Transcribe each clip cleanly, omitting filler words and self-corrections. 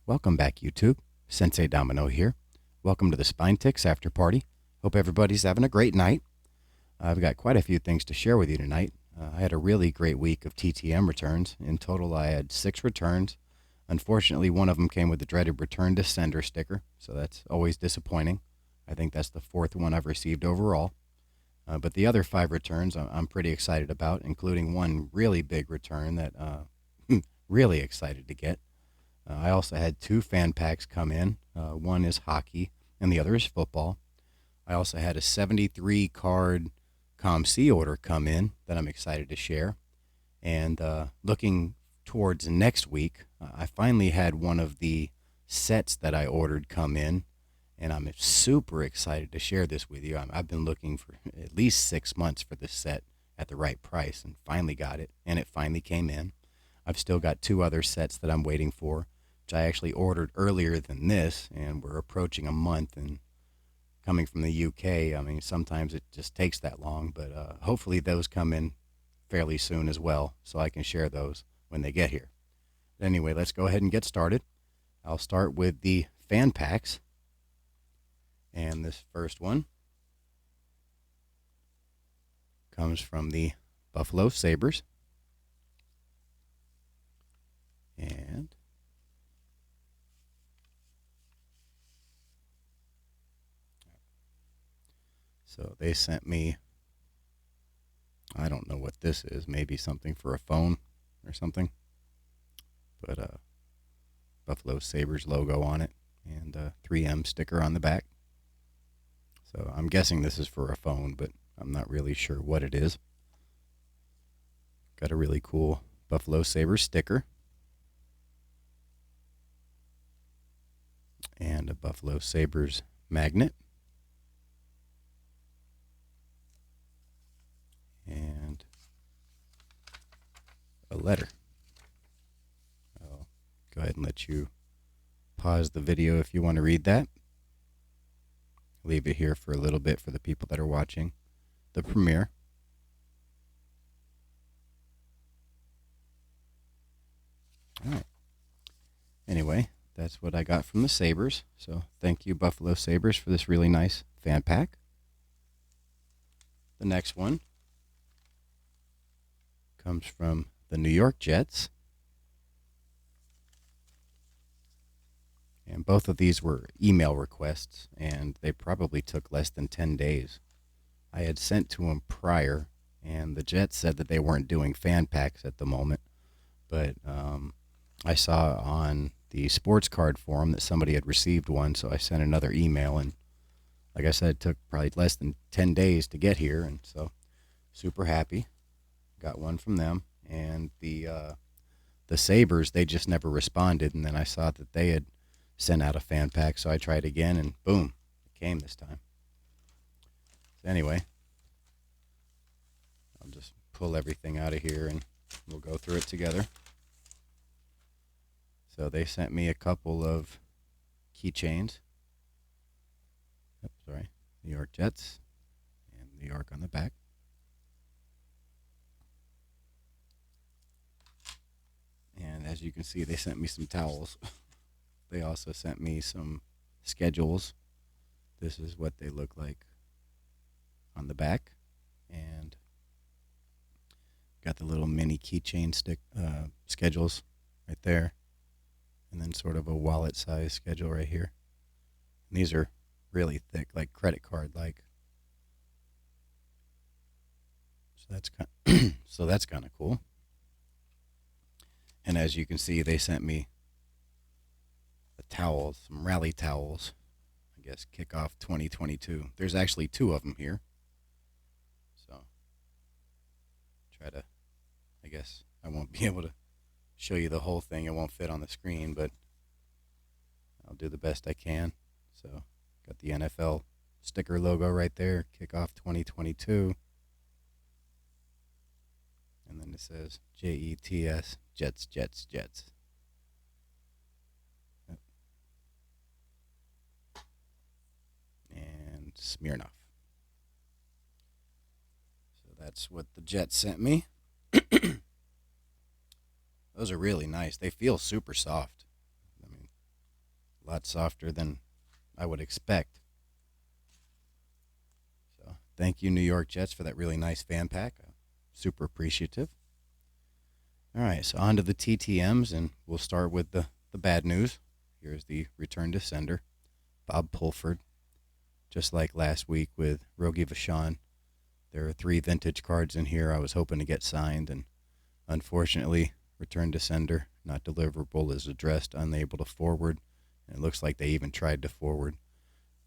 Welcome back, YouTube. Sensei Domino here. Welcome to the Spine Ticks After Party. Hope everybody's having a great night. I've got quite a few things to share with you tonight. I had a really great week of TTM returns. In total, I had 6 returns. Unfortunately, one of them came with the dreaded return to sender sticker, so that's always disappointing. I think that's the 4th one I've received overall. But the other 5 returns I'm pretty excited about, including one really big return that really excited to get. I also had 2 fan packs come in. One is hockey and the other is football. I also had a 73 card COMC order come in that I'm excited to share. And looking towards next week, I finally had one of the sets that I ordered come in, and I'm super excited to share this with you. I've been looking for at least 6 months for this set at the right price and finally got it, and it finally came in. I've still got 2 other sets that I'm waiting for, which I actually ordered earlier than this, and we're approaching a month. And coming from the UK, I mean, sometimes it just takes that long, but hopefully those come in fairly soon as well, so I can share those when they get here. But anyway, let's go ahead and get started. I'll start with the fan packs, and this first one comes from the Buffalo Sabres. And so they sent me, I don't know what this is, maybe something for a phone or something, but Buffalo Sabres logo on it and a 3M sticker on the back. So I'm guessing this is for a phone, but I'm not really sure what it is. Got a really cool Buffalo Sabres sticker and a Buffalo Sabres magnet. And a letter. I'll go ahead and let you pause the video if you want to read that. Leave it here for a little bit for the people that are watching the premiere. All right. Anyway, that's what I got from the Sabres. So thank you, Buffalo Sabres, for this really nice fan pack. The next one comes from the New York Jets. And both of these were email requests, and they probably took less than 10 days. I had sent to them prior, and the Jets said that they weren't doing fan packs at the moment. But I saw on the sports card forum that somebody had received one, so I sent another email. And like I said, it took probably less than 10 days to get here, and so super happy. Got one from them. And the Sabres, they just never responded, and then I saw that they had sent out a fan pack, so I tried again, and boom, it came this time. So anyway, I'll just pull everything out of here and we'll go through it together. So they sent me a couple of keychains. Sorry, New York Jets and New York on the back. And as you can see, they sent me some towels. They also sent me some schedules. This is what they look like on the back. And got the little mini keychain schedules right there. And then sort of a wallet size schedule right here. And these are really thick, like credit card like. So that's kind of cool. And as you can see, they sent me a towel, some rally towels. I guess kickoff 2022. There's actually 2 of them here. So I guess I won't be able to show you the whole thing. It won't fit on the screen, but I'll do the best I can. So got the NFL sticker logo right there, kickoff 2022. And then it says JETS, Jets, Jets, Jets. Yep. And Smirnoff. So that's what the Jets sent me. Those are really nice. They feel super soft. I mean, A lot softer than I would expect. So thank you, New York Jets, for that really nice fan pack. Super appreciative. All right, so on to the TTMs, and we'll start with the bad news. Here's the return to sender, Bob Pulford. Just like last week with Rogi Vachon, there are 3 vintage cards in here I was hoping to get signed, and unfortunately, return to sender, not deliverable, is addressed, unable to forward, and it looks like they even tried to forward.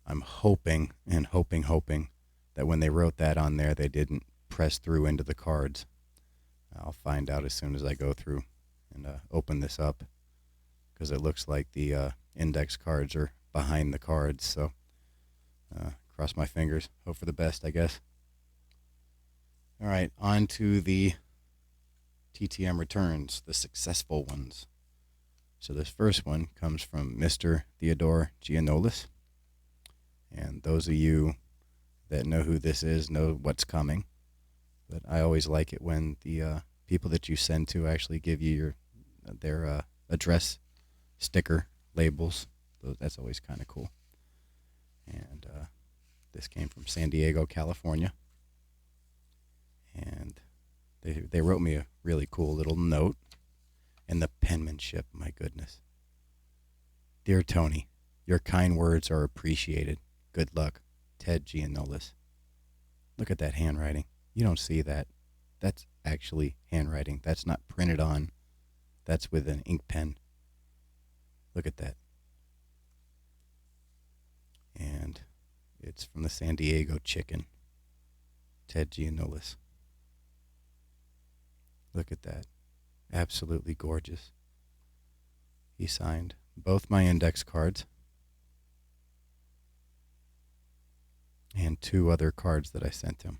I'm hoping and hoping that when they wrote that on there, they didn't press through into the cards. I'll find out as soon as I go through and open this up, because it looks like the index cards are behind the cards. So cross my fingers, hope for the best, I guess. All right, on to the TTM returns, the successful ones. So this first one comes from Mr. Theodore Giannolis. And those of you that know who this is know what's coming. But I always like it when the people that you send to actually give you their address sticker labels. That's always kind of cool. And this came from San Diego, California. And they wrote me a really cool little note. And the penmanship, my goodness. Dear Tony, your kind words are appreciated. Good luck, Ted Giannolis. Look at that handwriting. You don't see that. That's actually handwriting. That's not printed on. That's with an ink pen. Look at that. And it's from the San Diego Chicken, Ted Giannolis. Look at that. Absolutely gorgeous. He signed both my index cards and 2 other cards that I sent him.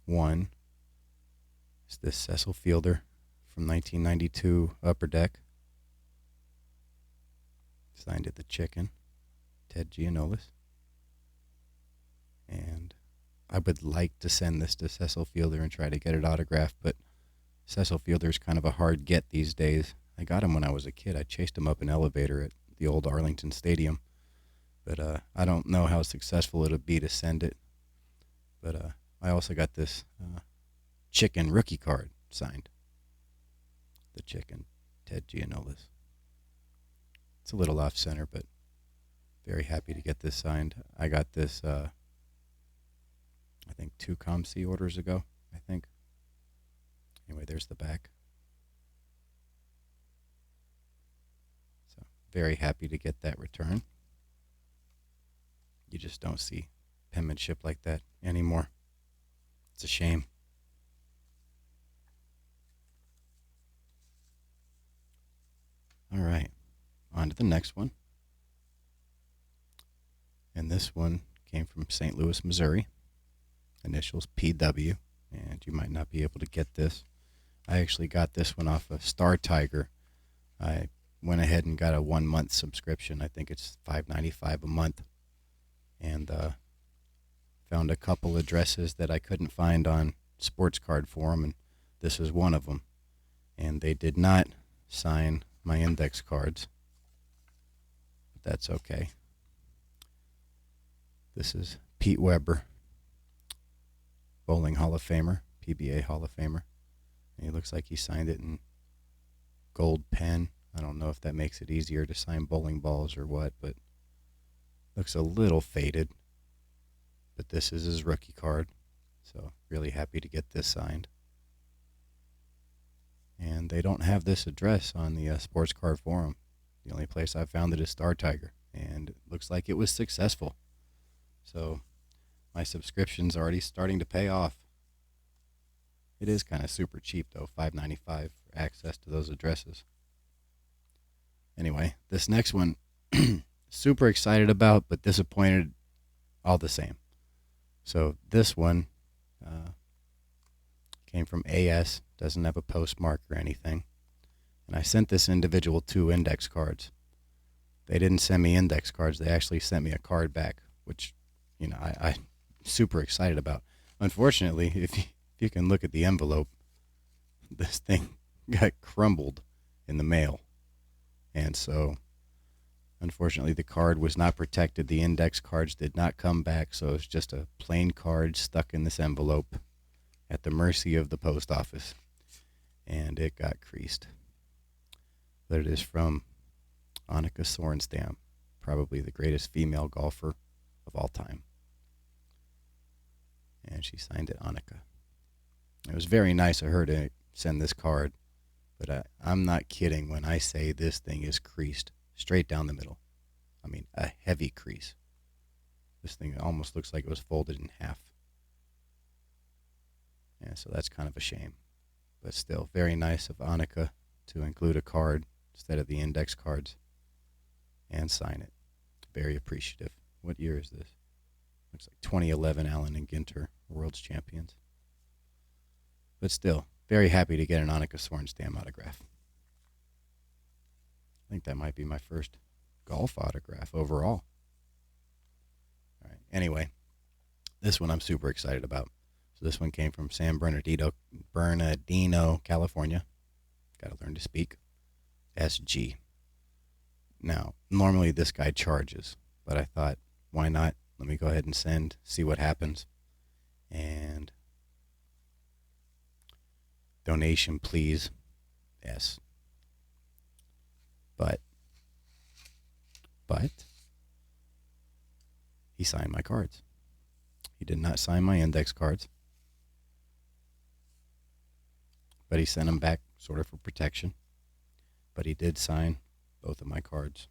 One is this Cecil Fielder from 1992 Upper Deck. Signed at the Chicken, Ted Giannolis. And I would like to send this to Cecil Fielder and try to get it autographed, but Cecil Fielder's kind of a hard get these days. I got him when I was a kid. I chased him up an elevator at the old Arlington Stadium. But I don't know how successful it'll be to send it. But I also got this Chicken rookie card signed. The Chicken, Ted Giannolis. It's a little off center, but very happy to get this signed. I got this, I think, 2 COMC orders ago, I think. Anyway, there's the back. So very happy to get that return. You just don't see penmanship like that anymore. It's a shame. All right, on to the next one. And this one came from St. Louis, Missouri. Initials PW, and you might not be able to get this. I actually got this one off of Star Tiger. I went ahead and got a 1-month subscription. I think it's $5.95 a month. And found a couple addresses that I couldn't find on Sports Card Forum, and this is one of them. And they did not sign my index cards, but that's okay. This is Pete Weber, Bowling Hall of Famer, PBA Hall of Famer. And he looks like he signed it in gold pen. I don't know if that makes it easier to sign bowling balls or what, but looks a little faded. But this is his rookie card, so really happy to get this signed. And they don't have this address on the Sports Card Forum. The only place I found it is Star Tiger, and it looks like it was successful. So my subscription's already starting to pay off. It is kind of super cheap, though, $5.95 for access to those addresses. Anyway, this next one, super excited about, but disappointed all the same. So this one came from AS, doesn't have a postmark or anything. And I sent this individual 2 index cards. They didn't send me index cards. They actually sent me a card back, which, you know, I'm super excited about. Unfortunately, if you can look at the envelope, this thing got crumbled in the mail. And so Unfortunately, the card was not protected. The index cards did not come back, so it's just a plain card stuck in this envelope at the mercy of the post office. And it got creased. But it is from Annika Sorenstam, probably the greatest female golfer of all time. And she signed it Annika. It was very nice of her to send this card, but I'm not kidding when I say this thing is creased straight down the middle. I mean, a heavy crease. This thing almost looks like it was folded in half. Yeah, so that's kind of a shame. But still, very nice of Annika to include a card instead of the index cards and sign it. Very appreciative. What year is this? Looks like 2011 Allen and Ginter, World's Champions. But still, very happy to get an Annika Sorenstam autograph. I think that might be my first golf autograph overall. All right. Anyway, this one I'm super excited about. So this one came from San Bernardino, California. Got to learn to speak. SG. Now, normally this guy charges, but I thought, why not? Let me go ahead and send, see what happens. And donation, please. Yes. But he signed my cards. He did not sign my index cards, but he sent them back sort of for protection. But he did sign both of my cards.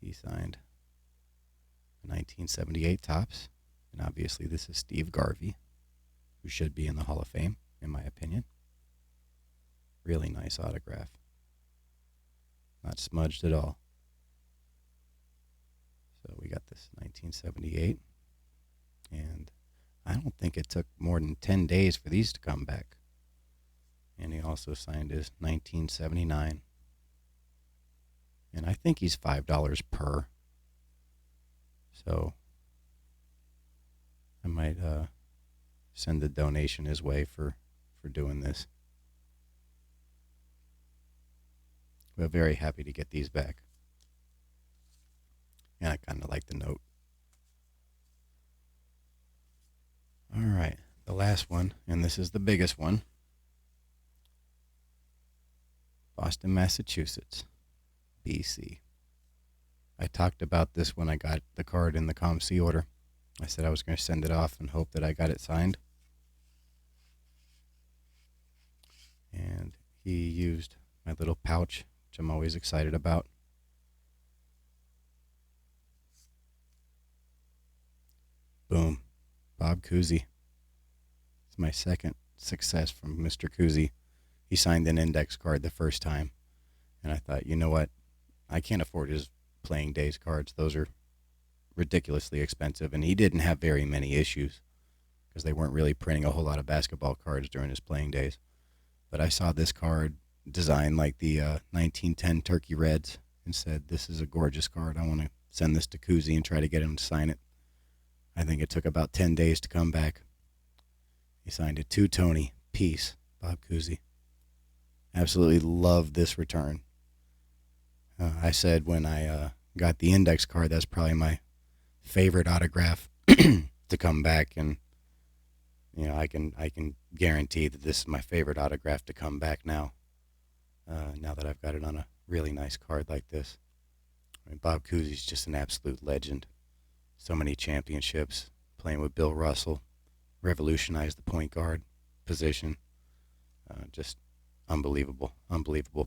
He signed the 1978 Topps, and obviously this is Steve Garvey, who should be in the Hall of Fame, in my opinion. Really nice autograph. Not smudged at all. So we got this 1978, and I don't think it took more than 10 days for these to come back. And he also signed his 1979, and I think he's $5 per. So I might send the donation his way for doing this. We're very happy to get these back. And I kind of like the note. All right, the last one, and this is the biggest one. Boston, Massachusetts, BC. I talked about this when I got the card in the COMC order. I said I was going to send it off and hope that I got it signed. And he used my little pouch, which I'm always excited about. Boom. Bob Cousy. It's my second success from Mr. Cousy. He signed an index card the first time. And I thought, you know what? I can't afford his playing days cards. Those are ridiculously expensive. And he didn't have very many issues because they weren't really printing a whole lot of basketball cards during his playing days. But I saw this card designed like the 1910 Turkey Reds and said, this is a gorgeous card. I want to send this to Cousy and try to get him to sign it. I think it took about 10 days to come back. He signed it to Tony. Peace, Bob Cousy. Absolutely love this return. I said when I got the index card, that's probably my favorite autograph to come back. And, you know, I can guarantee that this is my favorite autograph to come back now. Now that I've got it on a really nice card like this. I mean, Bob Cousy's just an absolute legend. So many championships, playing with Bill Russell, revolutionized the point guard position. Just unbelievable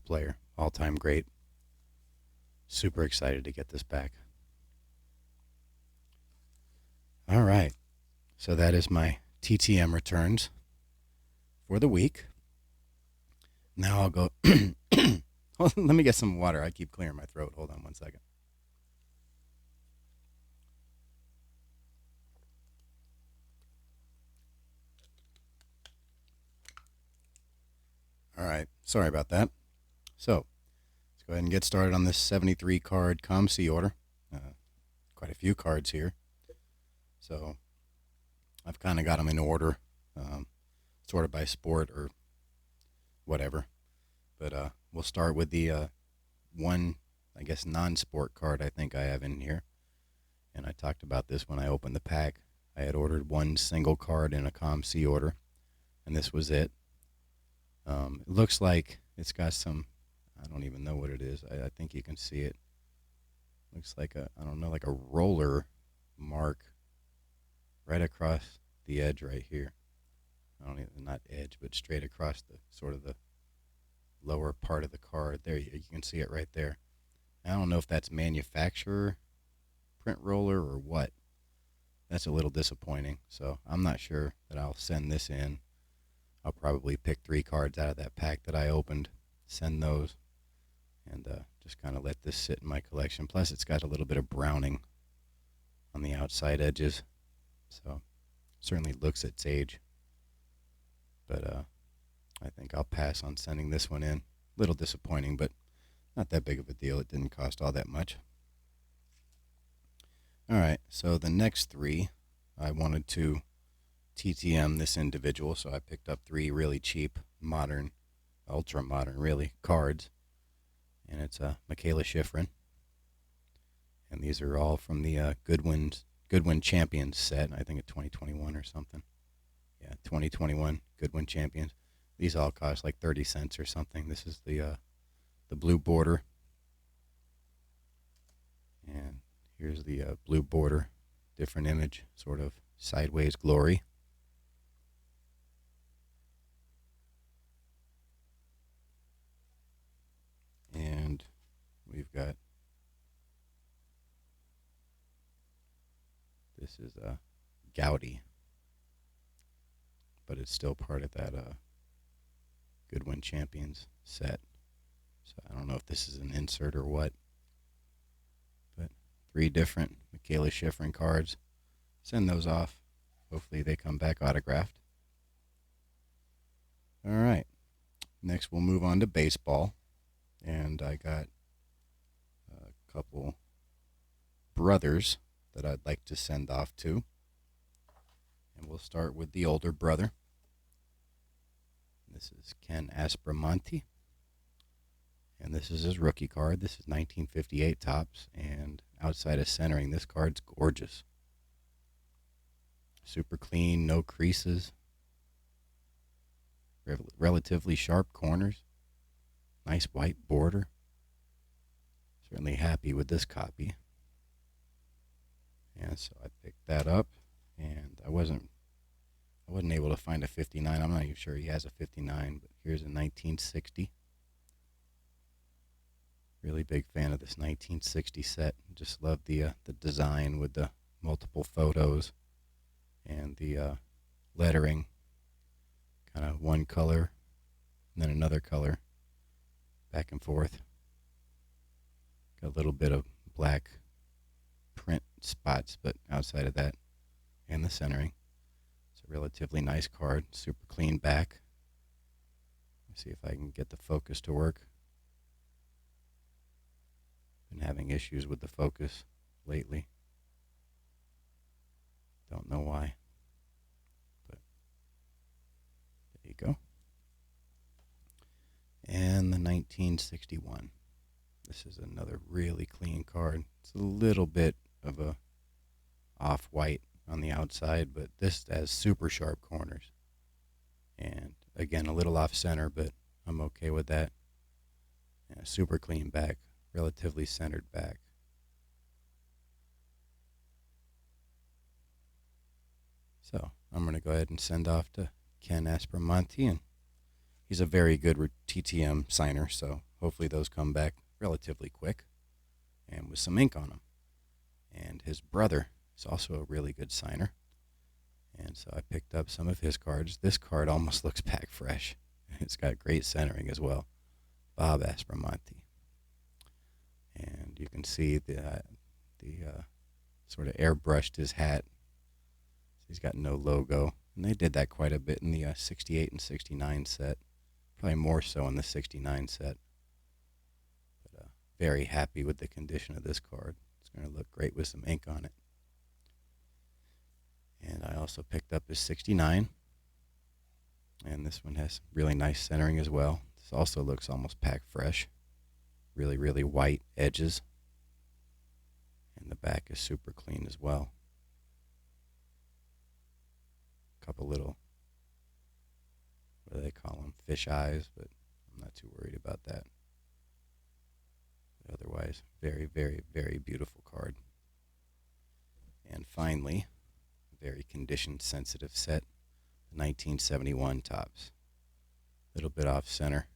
player, all-time great. Super excited to get this back. All right, so that is my TTM returns for the week. Now I'll go, well, let me get some water. I keep clearing my throat. Hold on one second. All right, sorry about that. So, let's go ahead and get started on this 73 card COMC order. Quite a few cards here. So, I've kind of got them in order, sorted by sport or whatever. But we'll start with the 1 I guess, non-sport card I think I have in here. And I talked about this when I opened the pack. I had ordered one single card in a COMC order, and this was it. It looks like it's got some, I don't even know what it is. I think you can see it. Looks like I don't know, like a roller mark right across the edge right here. I don't even, not edge, but straight across the sort of the lower part of the card. There, you can see it right there. I don't know if that's manufacturer print roller or what. That's a little disappointing. So I'm not sure that I'll send this in. I'll probably pick 3 cards out of that pack that I opened, send those, and just kind of let this sit in my collection. Plus, it's got a little bit of browning on the outside edges, so certainly looks its age. But I think I'll pass on sending this one in. A little disappointing, but not that big of a deal. It didn't cost all that much. All right, so the next 3, I wanted to TTM this individual, so I picked up 3 really cheap, modern, ultra modern, really, cards. And it's Michaela Schifrin. And these are all from the Goodwin Champions set. I think it's 2021 or something. Yeah, 2021 Goodwin Champions. These all cost like 30 cents or something. This is the blue border. And here's the blue border, different image, sort of sideways glory. And we've got, this is Gaudy, but it's still part of that Goodwin Champions set. So I don't know if this is an insert or what. But 3 different Michaela Schifrin cards. Send those off. Hopefully they come back autographed. All right. Next we'll move on to baseball. And I got a couple brothers that I'd like to send off to. And we'll start with the older brother. This is Ken Aspromonte. And this is his rookie card. This is 1958 tops. And outside of centering, this card's gorgeous. Super clean, no creases. Relatively sharp corners. Nice white border. Certainly happy with this copy. And so I picked that up. And I wasn't able to find a 59. I'm not even sure he has a 59, but here's a 1960. Really big fan of this 1960 set. Just love the design with the multiple photos and the lettering. Kind of one color and then another color, back and forth. Got a little bit of black print spots, but outside of that, and the centering. It's a relatively nice card. Super clean back. Let's see if I can get the focus to work. Been having issues with the focus lately. Don't know why. But there you go. And the 1961. This is another really clean card. It's a little bit of a off-white on the outside, but this has super sharp corners. And again, a little off-center, but I'm okay with that. Yeah, super clean back, relatively centered back. So I'm going to go ahead and send off to Ken Aspromonte, and he's a very good TTM signer, so hopefully those come back relatively quick and with some ink on them. And his brother is also a really good signer, and so I picked up some of his cards. This card almost looks pack fresh. It's got great centering as well. Bob Aspromonte. And you can see the sort of airbrushed his hat. He's got no logo. And they did that quite a bit in the 68 and 69 set. Probably more so in the 69 set. But very happy with the condition of this card. It's going to look great with some ink on it. And I also picked up his 69. And this one has really nice centering as well. This also looks almost pack fresh. Really, really white edges. And the back is super clean as well. Couple little, what do they call them? Fish eyes, but I'm not too worried about that. Otherwise, very, very, very beautiful card. And finally, very condition sensitive set, the 1971 Topps. A little bit off center.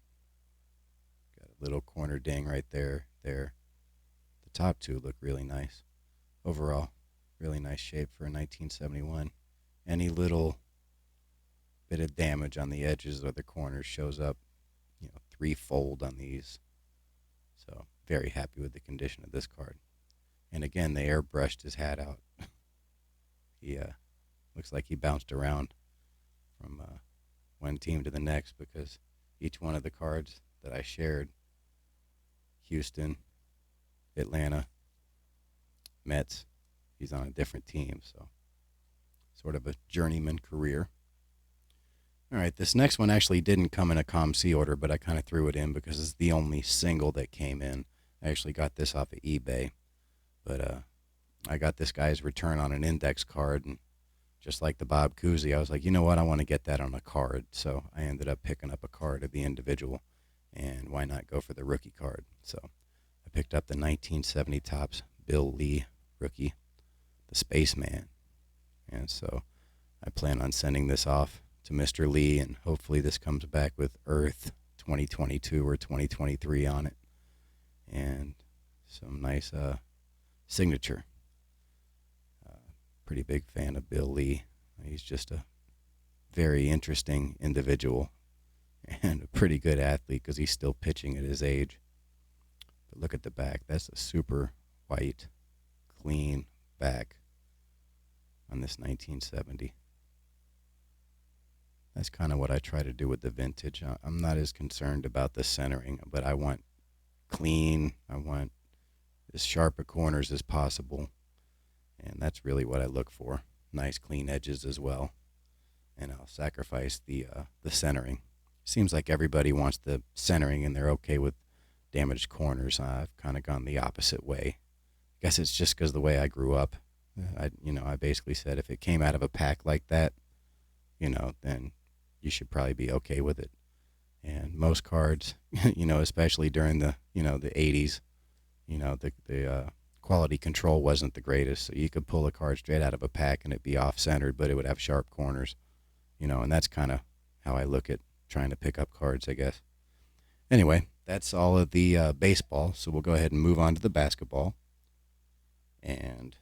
Got a little corner ding right there. The top two look really nice. Overall, really nice shape for a 1971. Any little bit of damage on the edges or the corners shows up, threefold on these. So very happy with the condition of this card. And again, they airbrushed his hat out. He looks like he bounced around from one team to the next, because each one of the cards that I shared, Houston, Atlanta, Mets, he's on a different team. So sort of a journeyman career. All right, this next one actually didn't come in a COMC order, but I kind of threw it in because it's the only single that came in. I actually got this off of eBay, but I got this guy's return on an index card, and just like the Bob Cousy, I was like, you know what, I want to get that on a card. So I ended up picking up a card of the individual, and why not go for the rookie card? So I picked up the 1970 Topps Bill Lee rookie, the Spaceman, and so I plan on sending this off to Mr. Lee, and hopefully this comes back with Earth 2022 or 2023 on it, and some nice signature. Pretty big fan of Bill Lee. He's just a very interesting individual and a pretty good athlete because he's still pitching at his age. But look at the back. That's a super white, clean back on this 1970. That's kind of what I try to do with the vintage. I'm not as concerned about the centering, but I want clean. I want as sharp a corners as possible. And that's really what I look for. Nice clean edges as well. And I'll sacrifice the centering. Seems like everybody wants the centering and they're okay with damaged corners. I've kind of gone the opposite way. I guess it's just because the way I grew up. I basically said if it came out of a pack like that, then you should probably be okay with it. And most cards, especially during the 80s, the quality control wasn't the greatest. So you could pull a card straight out of a pack and it'd be off-centered, but it would have sharp corners, and that's kind of how I look at trying to pick up cards, I guess. Anyway, that's all of the baseball, so we'll go ahead and move on to the basketball. And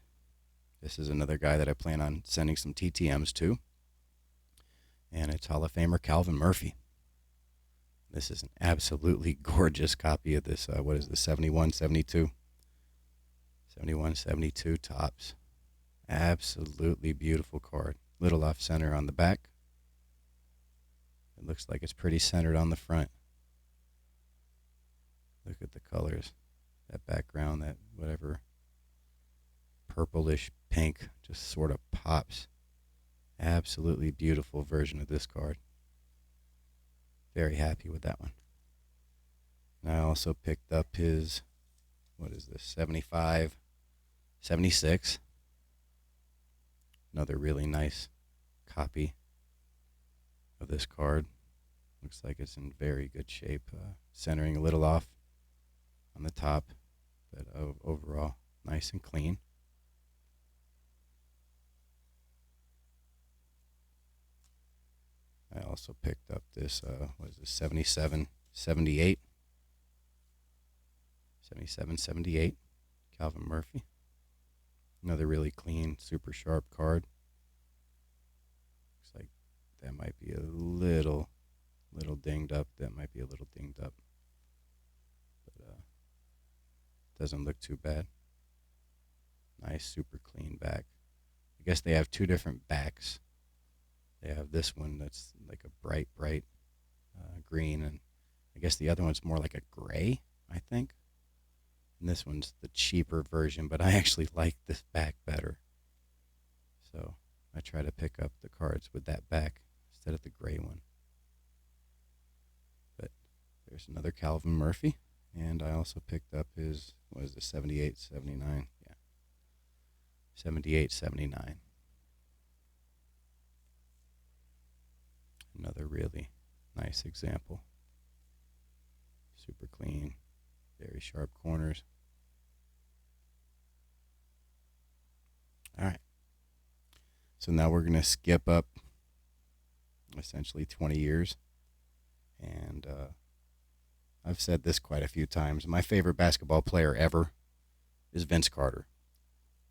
this is another guy that I plan on sending some TTMs to. And it's Hall of Famer Calvin Murphy. This is an absolutely gorgeous copy of this, 71-72? 71-72 Topps. Absolutely beautiful card. Little off center on the back. It looks like it's pretty centered on the front. Look at the colors. That background, that whatever purplish pink just sort of pops. Absolutely beautiful version of this card. Very happy with that one. And I also picked up his, 75, 76. Another really nice copy of this card. Looks like it's in very good shape. Centering a little off on the top, but overall nice and clean. I also picked up this, 77, 78. 77, 78, Calvin Murphy. Another really clean, super sharp card. Looks like that might be a little dinged up. But doesn't look too bad. Nice, super clean back. I guess they have two different backs. They have this one that's like a bright green, and I guess the other one's more like a gray, I think. And this one's the cheaper version, but I actually like this back better. So I try to pick up the cards with that back instead of the gray one. But there's another Calvin Murphy. And I also picked up his, what is it, 78, 79? Yeah, 78, 79. Another really nice example. Super clean, very sharp corners. All right. So now we're going to skip up essentially 20 years. And I've said this quite a few times. My favorite basketball player ever is Vince Carter.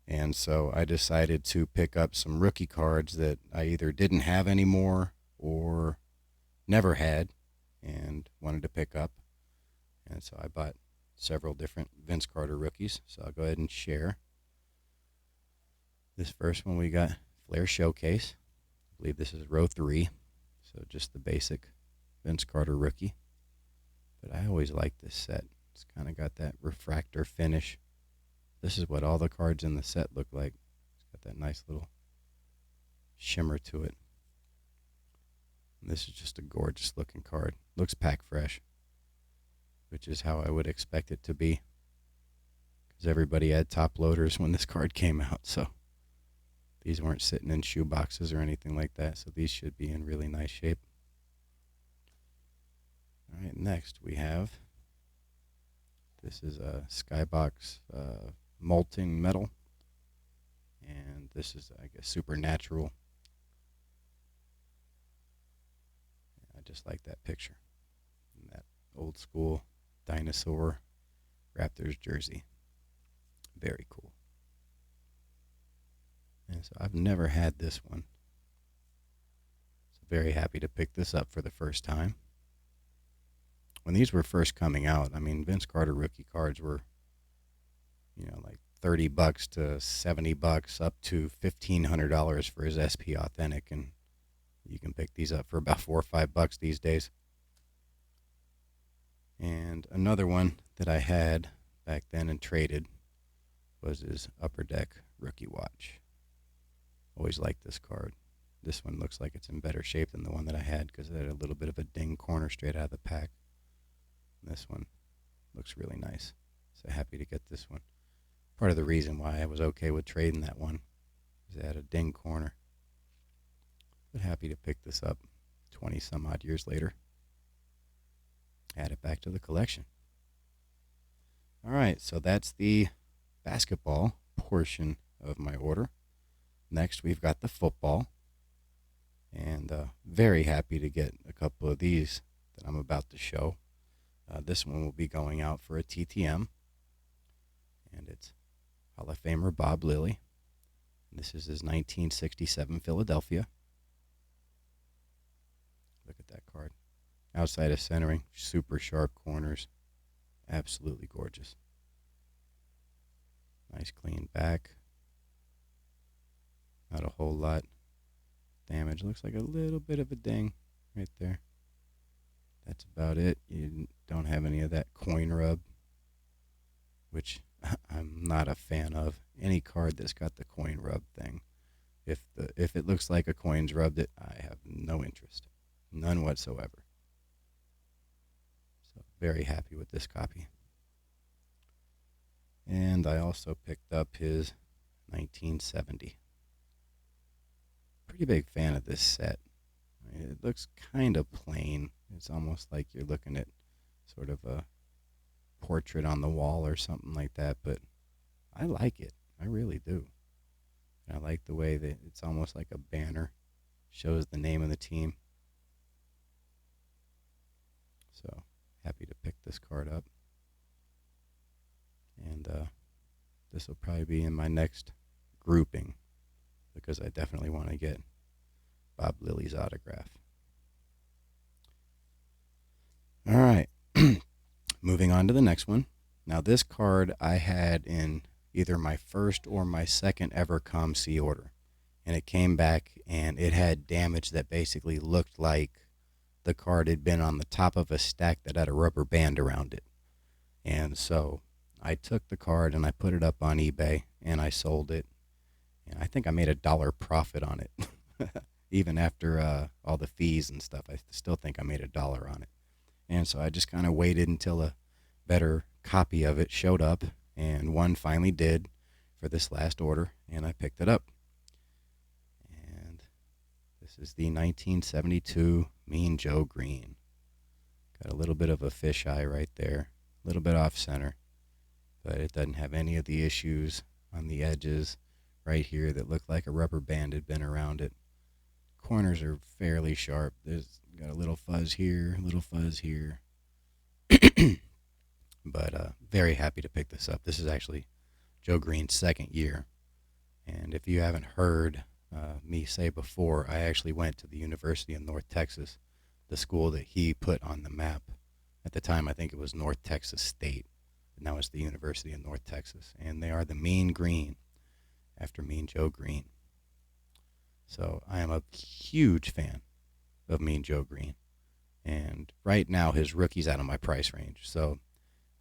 And so I decided to pick up some rookie cards that I either didn't have anymore or never had and wanted to pick up. And so I bought several different Vince Carter rookies. So I'll go ahead and share. This first one we got Flair Showcase. I believe this is row 3. So just the basic Vince Carter rookie. But I always like this set. It's kind of got that refractor finish. This is what all the cards in the set look like. It's got that nice little shimmer to it. And this is just a gorgeous looking card. Looks pack fresh, which is how I would expect it to be. Because everybody had top loaders when this card came out, so these weren't sitting in shoe boxes or anything like that, so these should be in really nice shape. All right, next we have, this is a Skybox molten metal, and this is, I guess, Supernatural. I just like that picture, and that old school dinosaur Raptors jersey. Very cool. And so I've never had this one, so very happy to pick this up for the first time. When these were first coming out, I mean, Vince Carter rookie cards were, like $30 to $70, up to $1,500 for his SP Authentic, and you can pick these up for about $4 or $5 these days. And another one that I had back then and traded was his Upper Deck rookie watch. Always liked this card. This one looks like it's in better shape than the one that I had because it had a little bit of a ding corner straight out of the pack. This one looks really nice. So happy to get this one. Part of the reason why I was okay with trading that one is it had a ding corner. But happy to pick this up 20 some odd years later. Add it back to the collection. All right, so that's the basketball portion of my order. Next, we've got the football. And very happy to get a couple of these that I'm about to show. This one will be going out for a TTM, and it's Hall of Famer Bob Lilly. This is his 1967 Philadelphia. Look at that card. Outside of centering, super sharp corners. Absolutely gorgeous. Nice clean back. Not a whole lot damage. Looks like a little bit of a ding right there. That's about it. You don't have any of that coin rub, which I'm not a fan of. Any card that's got the coin rub thing. If it looks like a coin's rubbed it, I have no interest. None whatsoever. So very happy with this copy. And I also picked up his 1970. Pretty big fan of this set. It looks kind of plain. It's almost like you're looking at sort of a portrait on the wall or something like that, but I like it. I really do. I like the way that it's almost like a banner. Shows the name of the team. So happy to pick this card up. And this will probably be in my next grouping because I definitely want to get Bob Lilly's autograph. All right. Moving on to the next one. Now, this card I had in either my first or my second ever COMC order. And it came back and it had damage that basically looked like the card had been on the top of a stack that had a rubber band around it. And so I took the card and I put it up on eBay and I sold it. And I think I made $1 profit on it. Even after all the fees and stuff, I still think I made $1 on it. And so I just kind of waited until a better copy of it showed up, and one finally did for this last order, and I picked it up. And this is the 1972 Mean Joe Green. Got a little bit of a fisheye right there, a little bit off center, but it doesn't have any of the issues on the edges right here that look like a rubber band had been around it. Corners are fairly sharp. There's got a little fuzz here, a little fuzz here. But very happy to pick this up. This is actually Joe Green's second year. And if you haven't heard me say before, I actually went to the University of North Texas, the school that he put on the map. At the time, I think it was North Texas State. And now it's the University of North Texas. And they are the Mean Green, after Mean Joe Green. So I am a huge fan of Mean Joe Green. And right now, his rookie's out of my price range. So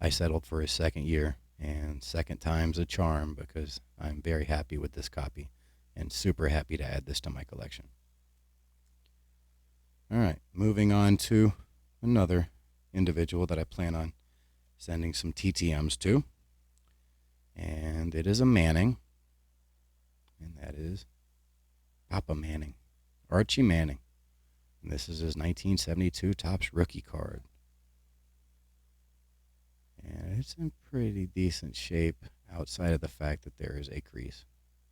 I settled for his second year, and second time's a charm because I'm very happy with this copy and super happy to add this to my collection. All right, moving on to another individual that I plan on sending some TTMs to, and it is a Manning, and that is Papa Manning, Archie Manning, and this is his 1972 Topps rookie card. And it's in pretty decent shape outside of the fact that there is a crease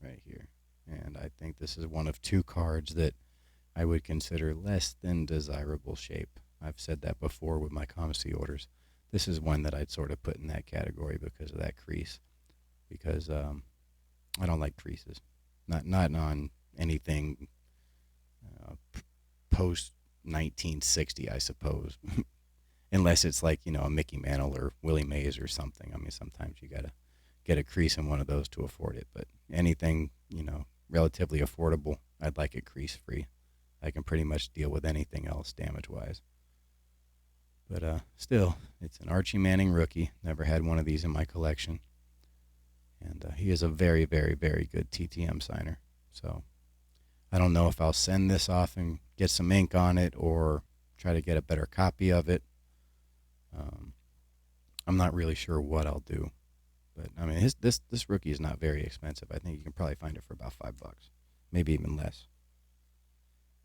right here. And I think this is one of two cards that I would consider less than desirable shape. I've said that before with my COMC orders. This is one that I'd sort of put in that category because of that crease. Because I don't like creases. Not on anything post 1960, I suppose. Unless it's like, a Mickey Mantle or Willie Mays or something. I mean, sometimes you got to get a crease in one of those to afford it. But anything, relatively affordable, I'd like it crease-free. I can pretty much deal with anything else damage-wise. But still, it's an Archie Manning rookie. Never had one of these in my collection. And he is a very, very, very good TTM signer. So I don't know if I'll send this off and get some ink on it or try to get a better copy of it. I'm not really sure what I'll do, but I mean, this rookie is not very expensive. I think you can probably find it for about $5, maybe even less.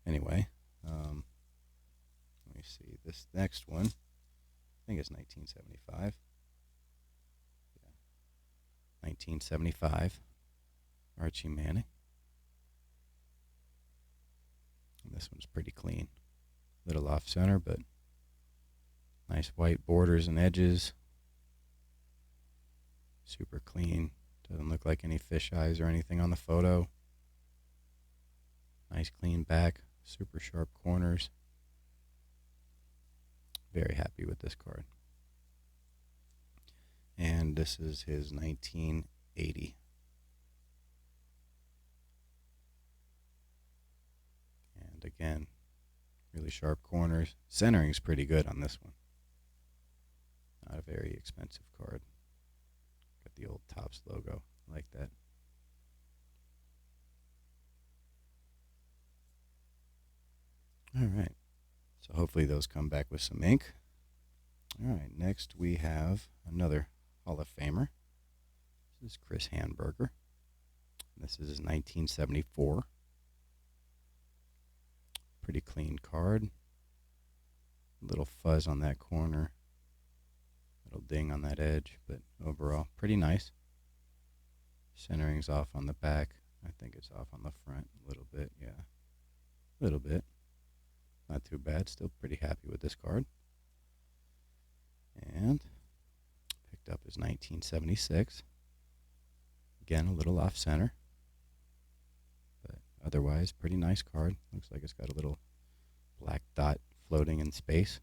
Anyway, let me see this next one. I think it's 1975. Yeah, 1975, Archie Manning. And this one's pretty clean, little off center, but nice white borders and edges. Super clean. Doesn't look like any fish eyes or anything on the photo. Nice clean back. Super sharp corners. Very happy with this card. And this is his 1980. And again, really sharp corners. Centering's pretty good on this one. Not a very expensive card. Got the old Topps logo. I like that. All right. So hopefully those come back with some ink. All right. Next we have another Hall of Famer. This is Chris Hanburger. This is his 1974. Pretty clean card. Little fuzz on that corner. Little ding on that edge, but overall pretty nice. Centering's off on the back. I think it's off on the front a little bit, yeah. A little bit. Not too bad. Still pretty happy with this card. And picked up his 1976. Again, a little off center. But otherwise, pretty nice card. Looks like it's got a little black dot floating in space.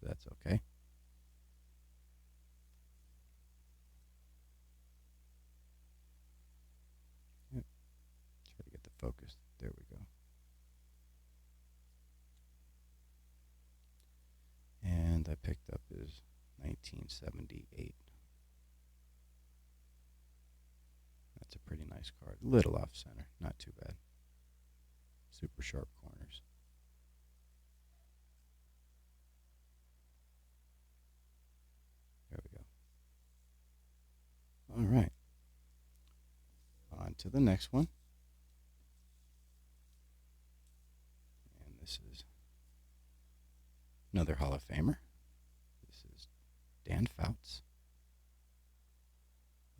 That's okay. Yep. Try to get the focus. There we go. And I picked up his 1978. That's a pretty nice card. Little off center, not too bad. Super sharp corners. All right. On to the next one. And this is another Hall of Famer. This is Dan Fouts.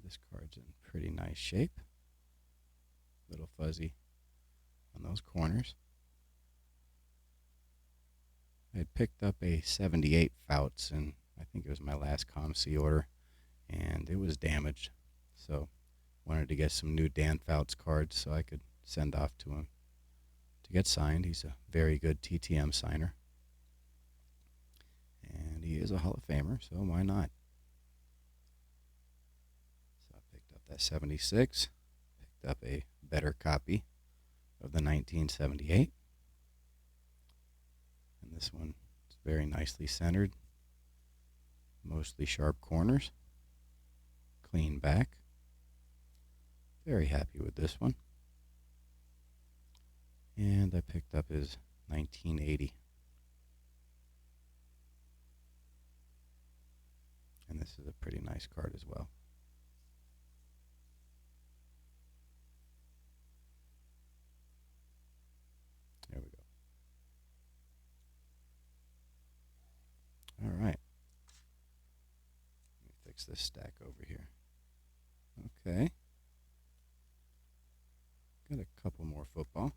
This card's in pretty nice shape. Little fuzzy on those corners. I had picked up a 78 Fouts, and I think it was my last COMC order, and it was damaged. So wanted to get some new Dan Fouts cards so I could send off to him to get signed. He's a very good TTM signer. And he is a Hall of Famer, so why not? So I picked up that 76, picked up a better copy of the 1978. And this one is very nicely centered, mostly sharp corners, clean back. Very happy with this one. And I picked up his 1980. And this is a pretty nice card as well. There we go. All right. Let me fix this stack over here. Okay. Got a couple more football.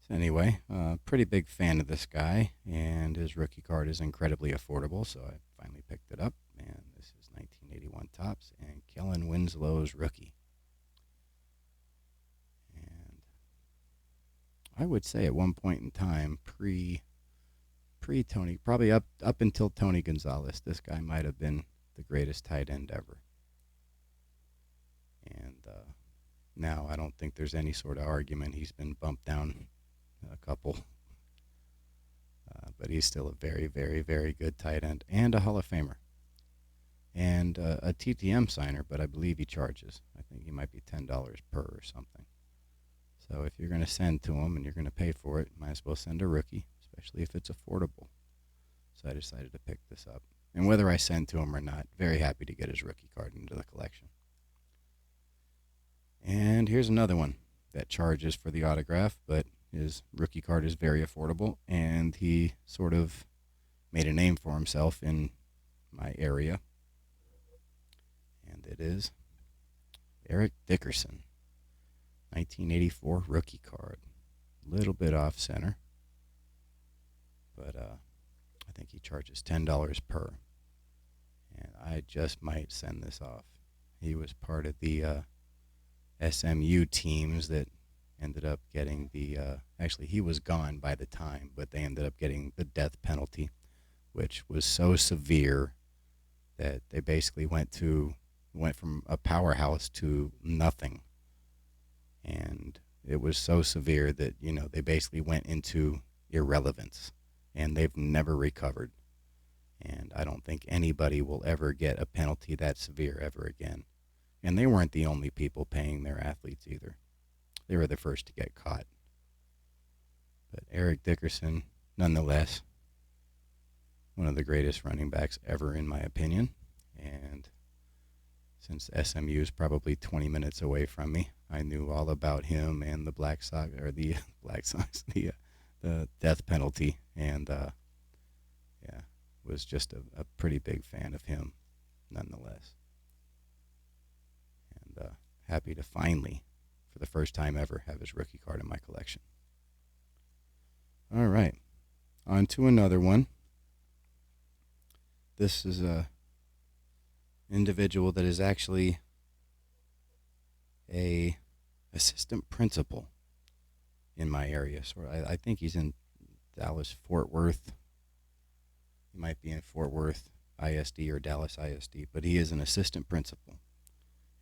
So anyway, pretty big fan of this guy, and his rookie card is incredibly affordable, so I finally picked it up. And this is 1981 Topps and Kellen Winslow's rookie. And I would say at one point in time, pre Tony, probably up until Tony Gonzalez, this guy might have been the greatest tight end ever. And now I don't think there's any sort of argument. He's been bumped down a couple. But he's still a very, very, very good tight end and a Hall of Famer. And a TTM signer, but I believe he charges. I think he might be $10 per or something. So if you're going to send to him and you're going to pay for it, might as well send a rookie, especially if it's affordable. So I decided to pick this up. And whether I send to him or not, very happy to get his rookie card into the collection. And here's another one that charges for the autograph, but his rookie card is very affordable, and he sort of made a name for himself in my area. And it is Eric Dickerson, 1984 rookie card. A little bit off center, but I think he charges $10 per. And I just might send this off. He was part of the SMU teams that ended up getting the, actually he was gone by the time, but they ended up getting the death penalty, which was so severe that they basically went from a powerhouse to nothing. And it was so severe that, they basically went into irrelevance, and they've never recovered. And I don't think anybody will ever get a penalty that severe ever again. And they weren't the only people paying their athletes either. They were the first to get caught. But Eric Dickerson, nonetheless, one of the greatest running backs ever in my opinion. And since SMU is probably 20 minutes away from me, I knew all about him and the Black Sox, or the Black Sox, the death penalty. And was just a pretty big fan of him nonetheless. And happy to finally, for the first time ever, have his rookie card in my collection. All right, on to another one. This is a individual that is actually a assistant principal in my area. So I think he's in Dallas, Fort Worth. He might be in Fort Worth ISD or Dallas ISD, but he is an assistant principal.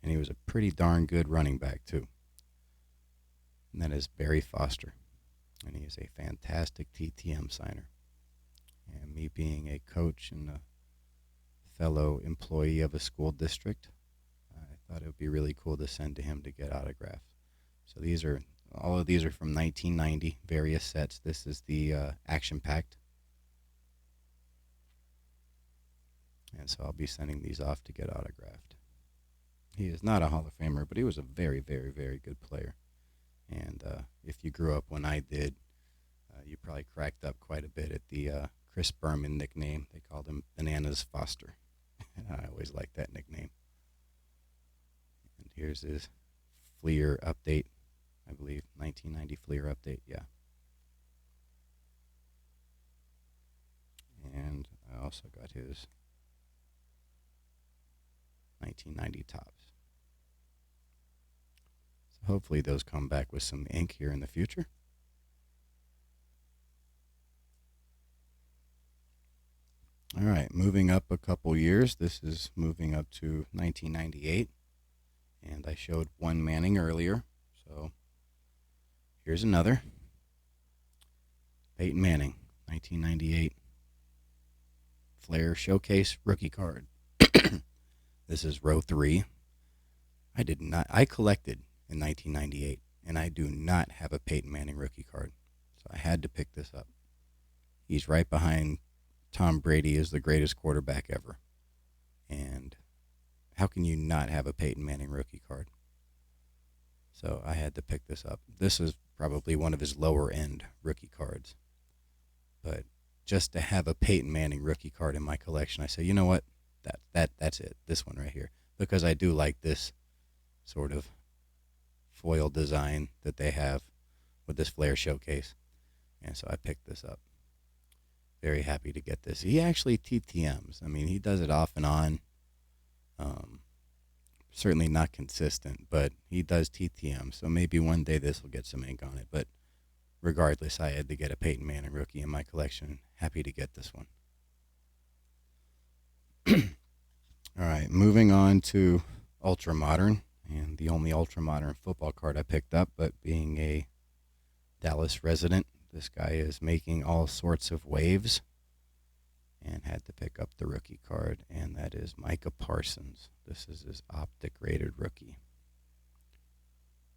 And he was a pretty darn good running back, too. And that is Barry Foster. And he is a fantastic TTM signer. And me being a coach and a fellow employee of a school district, I thought it would be really cool to send to him to get autographed. So all of these are from 1990, various sets. This is the action-packed. And so I'll be sending these off to get autographed. He is not a Hall of Famer, but he was a very, very, very good player. And if you grew up when I did, you probably cracked up quite a bit at the Chris Berman nickname. They called him Bananas Foster. I always liked that nickname. And here's his Fleer update, I believe, 1990 Fleer update, yeah. And I also got his 1990 tops. So hopefully those come back with some ink here in the future. All right, moving up a couple years. This is moving up to 1998. And I showed one Manning earlier. So here's another. Peyton Manning, 1998. Flair Showcase rookie card. This is row 3. I collected in 1998, and I do not have a Peyton Manning rookie card. So I had to pick this up. He's right behind Tom Brady as the greatest quarterback ever. And how can you not have a Peyton Manning rookie card? So I had to pick this up. This is probably one of his lower end rookie cards. But just to have a Peyton Manning rookie card in my collection, I say, you know what? That's it. This one right here. Because I do like this sort of foil design that they have with this Flair Showcase. And so I picked this up. Very happy to get this. He actually TTMs. I mean, he does it off and on. Certainly not consistent, but he does TTM. So maybe one day this will get some ink on it. But regardless, I had to get a Peyton Manning rookie in my collection. Happy to get this one. All right, moving on to Ultra Modern. And the only Ultra Modern football card I picked up, but being a Dallas resident, this guy is making all sorts of waves. And had to pick up the rookie card, and that is Micah Parsons. This is his optic rated rookie.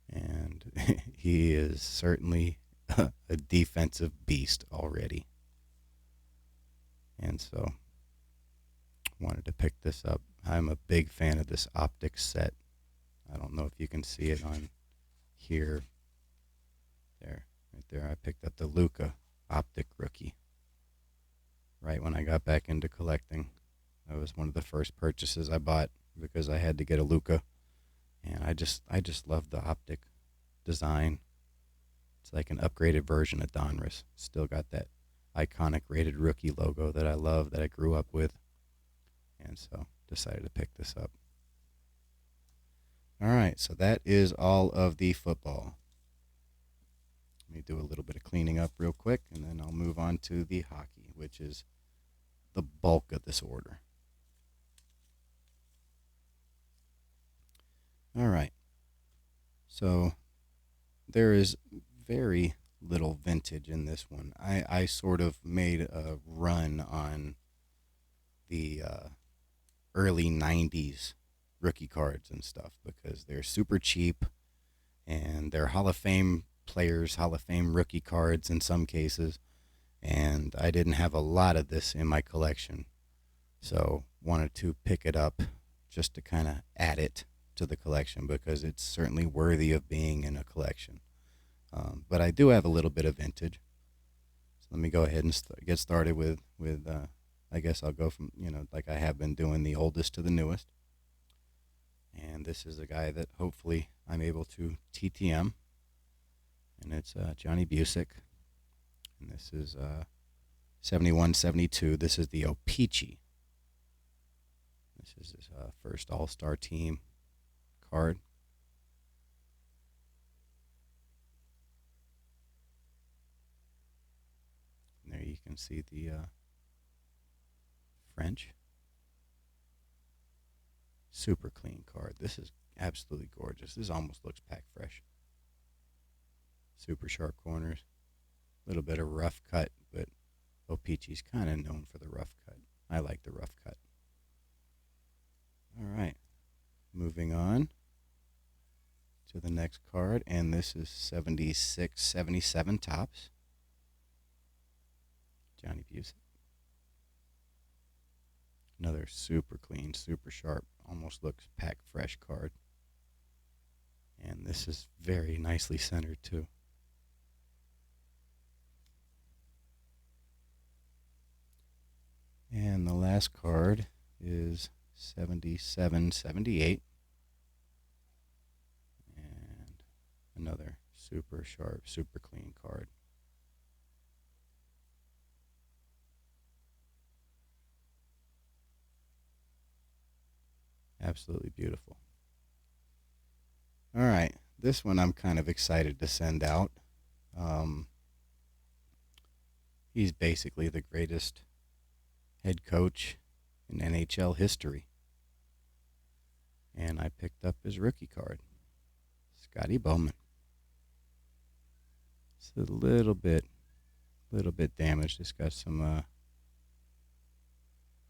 And he is certainly a defensive beast already. And so wanted to pick this up. I'm a big fan of this optic set. I don't know if you can see it on here. There, right there. I picked up the Luka optic rookie. Right when I got back into collecting. That was one of the first purchases I bought because I had to get a Luka. And I just love the optic design. It's like an upgraded version of Donruss. Still got that iconic rated rookie logo that I love, that I grew up with. And so decided to pick this up. All right, so that is all of the football. Let me do a little bit of cleaning up real quick, and then I'll move on to the hockey, which is the bulk of this order. All right. So there is very little vintage in this one. I sort of made a run on the early 90s rookie cards and stuff because they're super cheap and they're Hall of Fame players, Hall of Fame rookie cards in some cases. And I didn't have a lot of this in my collection. So wanted to pick it up just to kind of add it to the collection because it's certainly worthy of being in a collection. But I do have a little bit of vintage. So let me go ahead and get started with I guess I'll go from, like I have been doing, the oldest to the newest. And this is a guy that hopefully I'm able to TTM. And it's Johnny Busick. And this is 71-72. This is the O-Pee-Chee. This is his first All-Star team card. And there you can see the French. Super clean card. This is absolutely gorgeous. This almost looks pack fresh. Super sharp corners. A little bit of rough cut, but O-Pee-Chee's kind of known for the rough cut. I like the rough cut. All right. Moving on to the next card, and this is 76-77 tops. Johnny Busick. Another super clean, super sharp almost looks pack fresh card. And this is very nicely centered too. And the last card is 7778. And another super sharp, super clean card. Absolutely beautiful. All right, this one I'm kind of excited to send out. He's basically the greatest head coach in NHL history. And I picked up his rookie card, Scotty Bowman. It's a little bit damaged. It's got some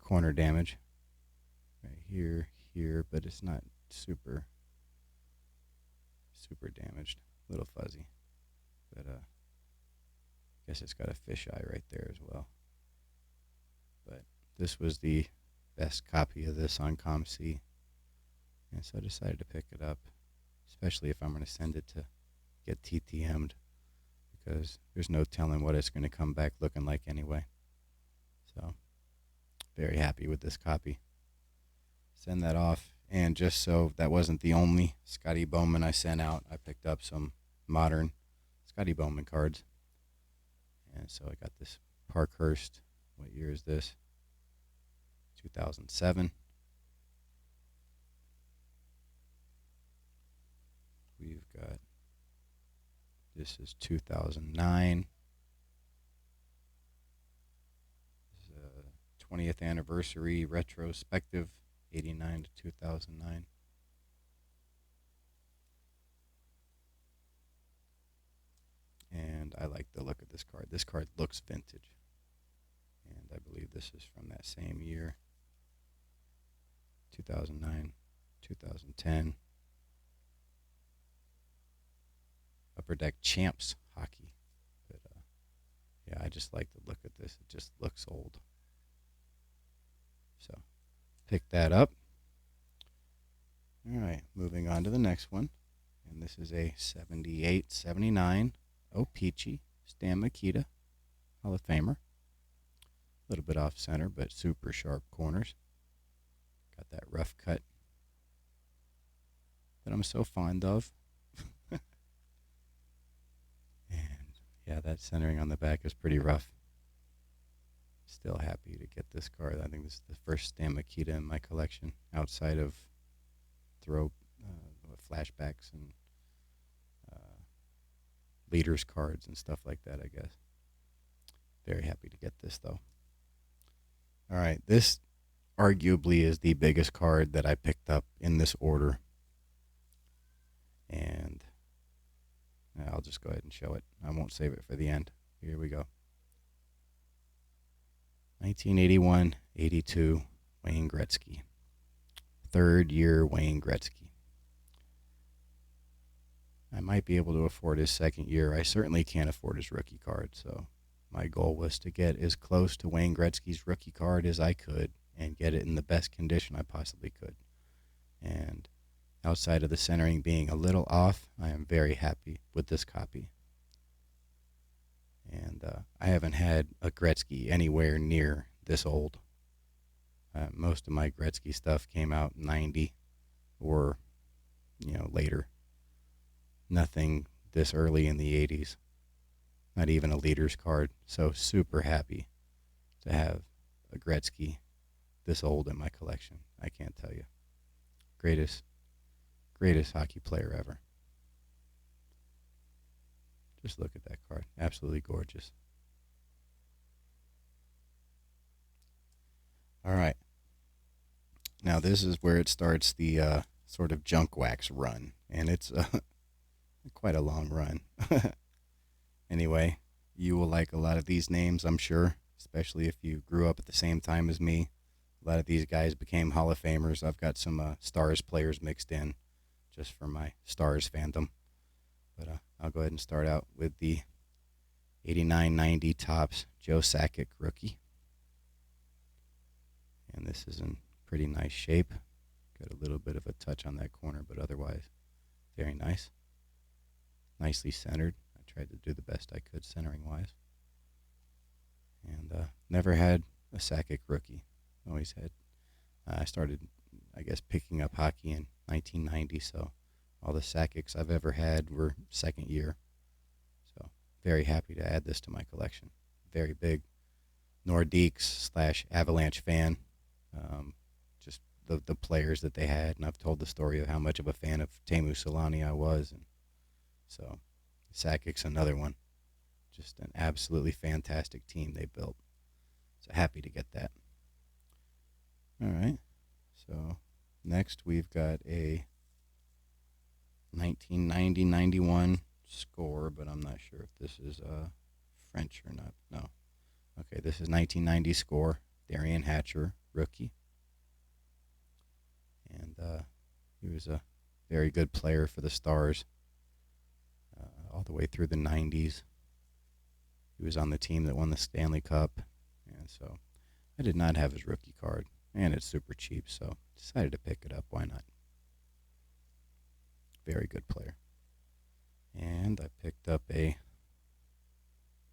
corner damage right here, but it's not super damaged. A little fuzzy, but I guess it's got a fisheye right there as well. But this was the best copy of this on COMC, and so I decided to pick it up, especially if I'm going to send it to get TTM'd, because there's no telling what it's going to come back looking like anyway. So, very happy with this copy. Send that off. And just so that wasn't the only Scotty Bowman I sent out, I picked up some modern Scotty Bowman cards. And so I got this Parkhurst. What year is this? 2007. We've got, this is 2009. This is a 20th anniversary retrospective, 89 to 2009. And I like the look of this card. This card looks vintage. And I believe this is from that same year, 2009, 2010. Upper Deck Champs hockey. But yeah, I just like the look of this. It just looks old. So pick that up. All right, moving on to the next one. And this is a 78-79 O-Pee-Chee Stan Mikita Hall of Famer. A little bit off center, but super sharp corners. Got that rough cut that I'm so fond of. And yeah, that centering on the back is pretty rough. Still happy to get this card. I think this is the first Stan Mikita in my collection outside of throw flashbacks and leaders cards and stuff like that, I guess. Very happy to get this, though. All right, this arguably is the biggest card that I picked up in this order. And I'll just go ahead and show it. I won't save it for the end. Here we go. 1981-82 Wayne Gretzky. Third year Wayne Gretzky. I might be able to afford his second year. I certainly can't afford his rookie card, so my goal was to get as close to Wayne Gretzky's rookie card as I could and get it in the best condition I possibly could. And outside of the centering being a little off, I am very happy with this copy. And I haven't had a Gretzky anywhere near this old. Most of my Gretzky stuff came out 90 or, later. Nothing this early in the 80s. Not even a leader's card. So super happy to have a Gretzky this old in my collection. I can't tell you. Greatest hockey player ever. Just look at that card. Absolutely gorgeous. All right. Now this is where it starts the sort of junk wax run. And it's quite a long run. Anyway, you will like a lot of these names, I'm sure, especially if you grew up at the same time as me. A lot of these guys became Hall of Famers. I've got some Stars players mixed in just for my Stars fandom. But I'll go ahead and start out with the 89-90 Topps Joe Sakic rookie. And this is in pretty nice shape. Got a little bit of a touch on that corner, but otherwise very nice. Nicely centered. I tried to do the best I could centering-wise. And never had a Sakic rookie. Always had. I started, I guess, picking up hockey in 1990, so all the Sakics I've ever had were second year. So very happy to add this to my collection. Very big Nordiques / Avalanche fan. Just the players that they had, and I've told the story of how much of a fan of Teemu Selanne I was, and so Sakic's another one. Just an absolutely fantastic team they built. So happy to get that. All right. So next we've got a 1990-91 score, but I'm not sure if this is French or not. No. Okay, this is 1990 score. Darian Hatcher, rookie. And he was a very good player for the Stars all the way through the 90s. He was on the team that won the Stanley Cup. And so I did not have his rookie card. And it's super cheap, so decided to pick it up. Why not? Very good player. And I picked up a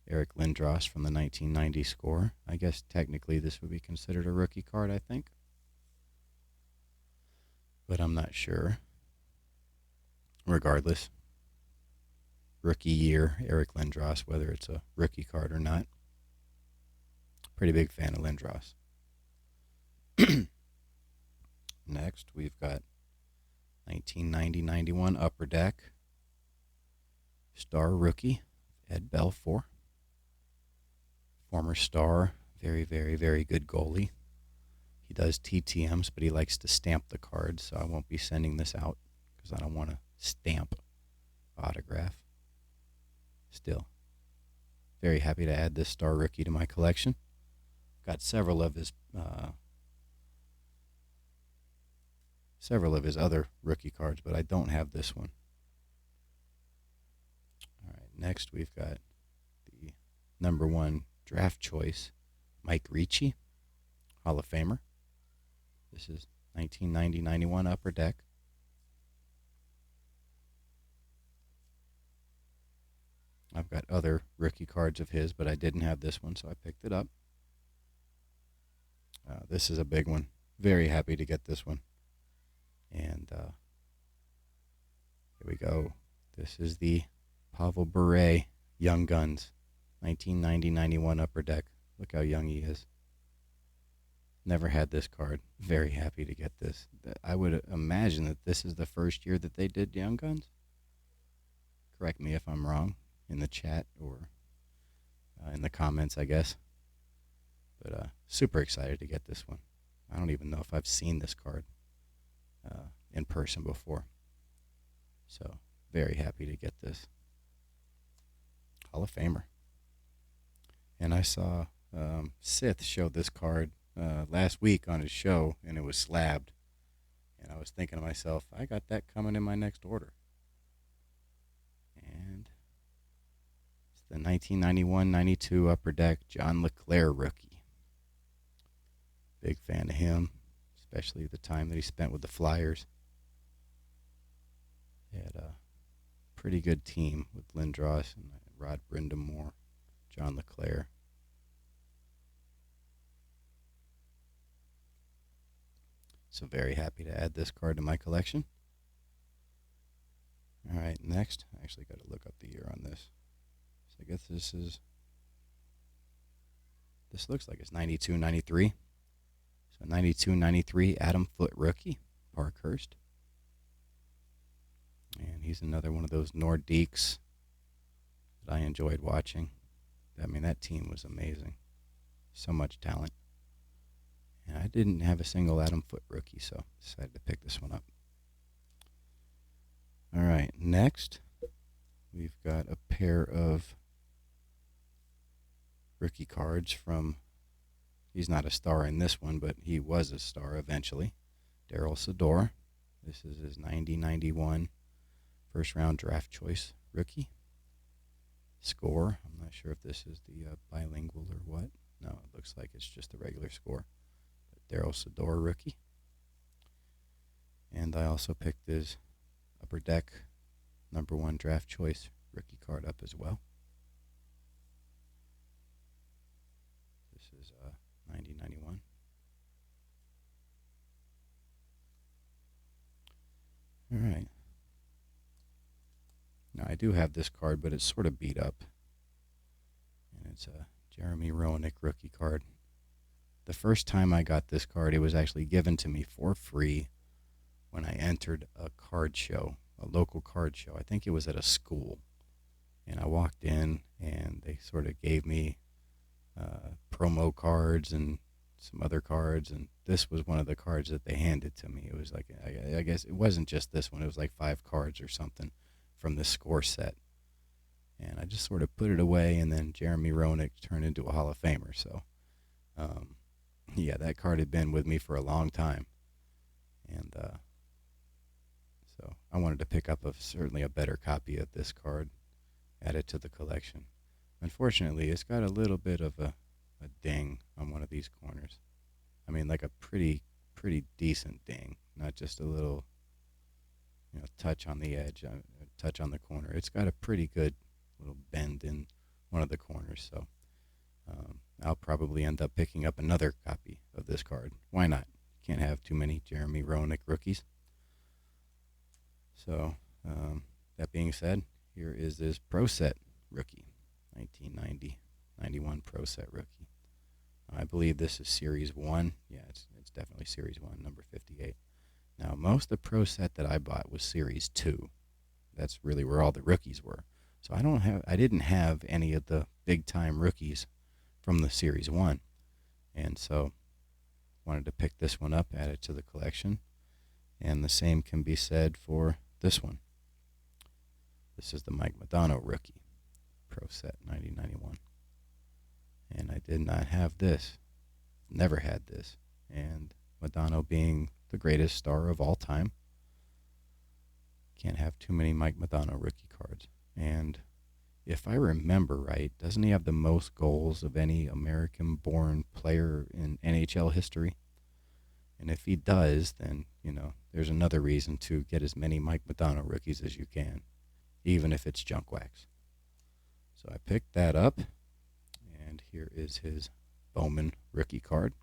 Eric Lindros from the 1990 score. I guess technically this would be considered a rookie card, I think. But I'm not sure. Regardless, rookie year, Eric Lindros, whether it's a rookie card or not. Pretty big fan of Lindros. Next, we've got 1990-91 Upper Deck. Star rookie, Ed Belfour. Former Star, very, very, very good goalie. He does TTMs, but he likes to stamp the cards, so I won't be sending this out because I don't want to stamp autograph. Still, very happy to add this Star rookie to my collection. Got several of his other rookie cards, but I don't have this one. All right, next we've got the number 1 draft choice, Mike Ricci, Hall of Famer. This is 1990-91 Upper Deck. I've got other rookie cards of his, but I didn't have this one, so I picked it up. This is a big one. Very happy to get this one. And here we go. This is the Pavel Bure Young Guns, 1990-91 Upper Deck. Look how young he is. Never had this card. Very happy to get this. I would imagine that this is the first year that they did Young Guns. Correct me if I'm wrong in the chat or in the comments, I guess. But super excited to get this one. I don't even know if I've seen this card in person before. So very happy to get this. Hall of Famer. And I saw Sith showed this card last week on his show, and it was slabbed. And I was thinking to myself, I got that coming in my next order. And it's the 1991-92 Upper Deck John LeClair rookie. Big fan of him, especially the time that he spent with the Flyers. He had a pretty good team with Lindros and Rod Brindamore, John LeClair. So very happy to add this card to my collection. All right, next. I actually got to look up the year on this. So I guess this looks like it's 92-93. So 92-93 Adam Foote rookie, Parkhurst. And he's another one of those Nordiques that I enjoyed watching. I mean, that team was amazing. So much talent. And I didn't have a single Adam Foote rookie, so decided to pick this one up. All right, next, we've got a pair of rookie cards from, he's not a star in this one, but he was a star eventually, Daryl Sador. This is his 90-91 first-round draft choice rookie. Score, I'm not sure if this is the bilingual or what. No, it looks like it's just the regular score. Daryl Sador rookie. And I also picked his Upper Deck #1 draft choice rookie card up as well. This is 90-91. All right. Now I do have this card, but it's sort of beat up. And it's a Jeremy Roenick rookie card. The first time I got this card, it was actually given to me for free when I entered a card show, a local card show. I think it was at a school. And I walked in, and they sort of gave me promo cards and some other cards, and this was one of the cards that they handed to me. It was like, I guess it wasn't just this one. It was like 5 cards or something from the score set. And I just sort of put it away, and then Jeremy Roenick turned into a Hall of Famer. So, yeah, that card had been with me for a long time. And so I wanted to pick up certainly a better copy of this card, add it to the collection. Unfortunately, it's got a little bit of a ding on one of these corners. I mean, like a pretty decent ding, not just a little, touch on the edge, touch on the corner. It's got a pretty good little bend in one of the corners. So I'll probably end up picking up another copy of this card. Why not? Can't have too many Jeremy Roenick rookies. So that being said, here is this Pro Set rookie, 1990-91 Pro Set rookie. I believe this is Series 1. Yeah, it's definitely Series 1, number 58. Now, most of the Pro Set that I bought was Series 2. That's really where all the rookies were. So I didn't have any of the big-time rookies from the Series 1. And so wanted to pick this one up, add it to the collection. And the same can be said for this one. This is the Mike Modano rookie, Pro Set 90-91. And I did not have this. Never had this. And Modano being the greatest star of all time, can't have too many Mike Modano rookie cards. And if I remember right, doesn't he have the most goals of any American-born player in NHL history? And if he does, then, there's another reason to get as many Mike Modano rookies as you can, even if it's junk wax. So I picked that up, and here is his Bowman rookie card.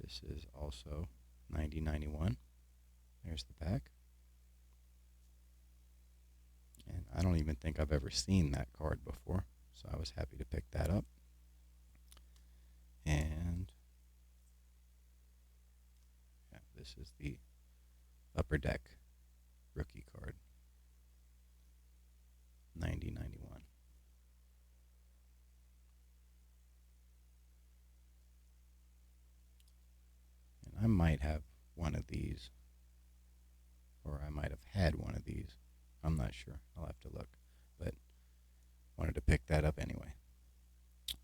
This is also 90-91. There's the back. And I don't even think I've ever seen that card before, so I was happy to pick that up. And yeah, this is the Upper Deck rookie card, 90-91. And I might have one of these, or I might have had one of these. I'm not sure. I'll have to look. But wanted to pick that up anyway.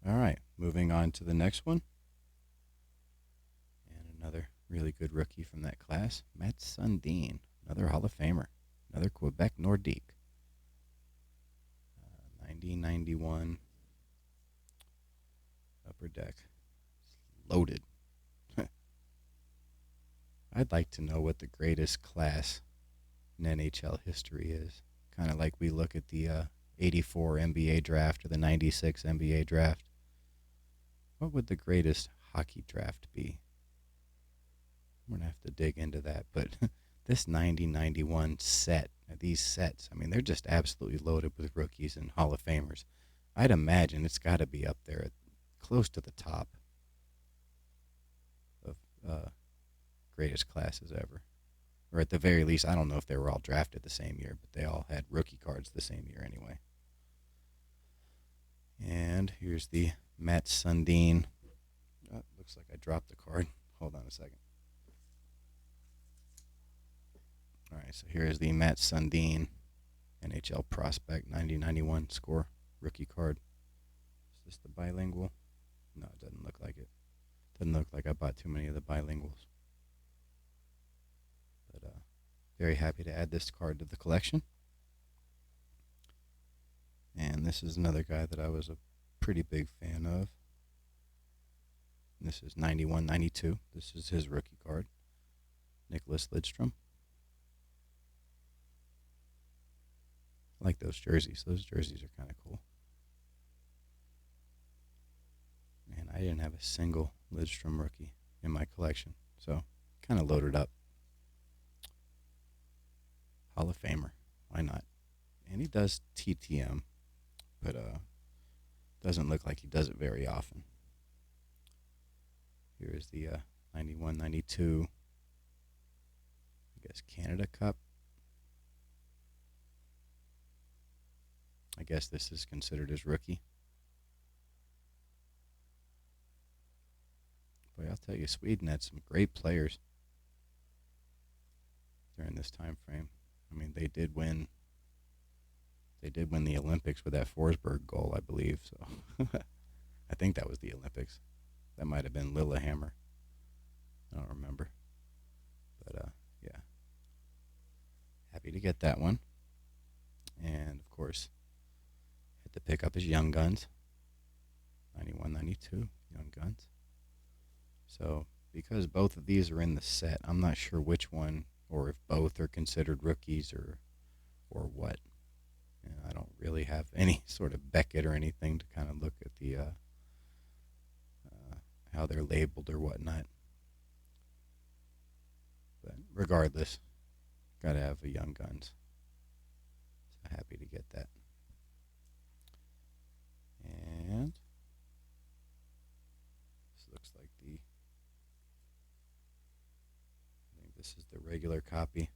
All right, moving on to the next one. And another really good rookie from that class, Matt Sundin, another Hall of Famer, another Quebec Nordique. 90-91 Upper Deck. It's loaded. I'd like to know what the greatest class in NHL history is. Kind of like we look at the 84 NBA draft or the 96 NBA draft. What would the greatest hockey draft be? I'm going to have to dig into that. But this 90-91 set, these sets, I mean, they're just absolutely loaded with rookies and Hall of Famers. I'd imagine it's got to be up there, close to the top of greatest classes ever. Or at the very least, I don't know if they were all drafted the same year, but they all had rookie cards the same year anyway. And here's the Matt Sundin. Oh, looks like I dropped the card. Hold on a second. All right, so here is the Matt Sundin NHL Prospect 90-91 score rookie card. Is this the bilingual? No, it doesn't look like it. Doesn't look like I bought too many of the bilinguals. But very happy to add this card to the collection. And this is another guy that I was a pretty big fan of. This is 91-92. This is his rookie card. Nicholas Lidstrom. I like those jerseys. Those jerseys are kind of cool. And I didn't have a single Lidstrom rookie in my collection, so kind of loaded up. Hall of Famer. Why not? And he does TTM, but doesn't look like he does it very often. Here's the 91, 92, I guess, Canada Cup. I guess this is considered his rookie. Boy, I'll tell you, Sweden had some great players during this time frame. I mean, they did win the Olympics with that Forsberg goal, I believe. So I think that was the Olympics. That might have been Lillehammer. I don't remember. But, yeah. Happy to get that one. And, of course, had to pick up his Young Guns. 91, 92, Young Guns. So, because both of these are in the set, I'm not sure which one, or if both are considered rookies or what. And I don't really have any sort of Beckett or anything to kind of look at the how they're labeled or whatnot. But regardless, gotta have a Young Guns. So happy to get that. And this looks like I think this is the regular copy.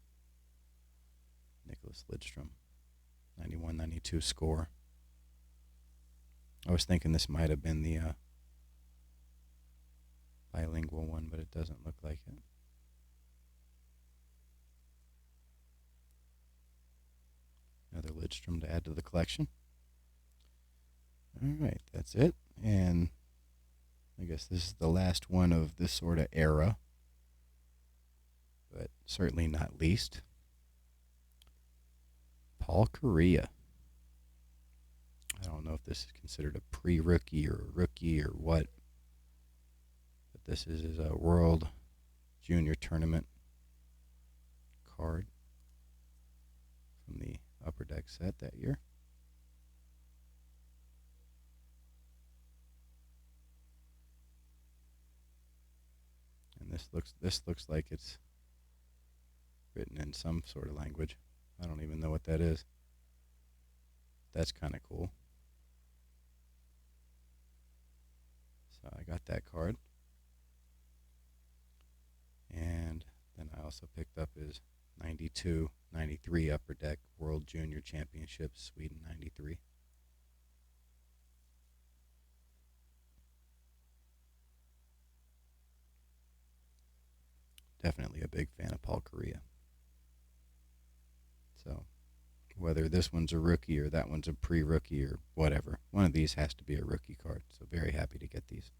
Nicholas Lidstrom, 91, 92 score. I was thinking this might have been the bilingual one, but it doesn't look like it. Another Lidstrom to add to the collection. All right, that's it. And I guess this is the last one of this sort of era, but certainly not least. Paul Correa. I don't know if this is considered a pre-rookie or a rookie or what, but this is his World Junior Tournament card from the Upper Deck set that year. And this looks like it's written in some sort of language. I don't even know what that is. That's kind of cool. So I got that card. And then I also picked up his 92, 93 Upper Deck World Junior Championships, Sweden 93. Definitely a big fan of Paul Correa. So whether this one's a rookie or that one's a pre-rookie or whatever, one of these has to be a rookie card. So very happy to get these.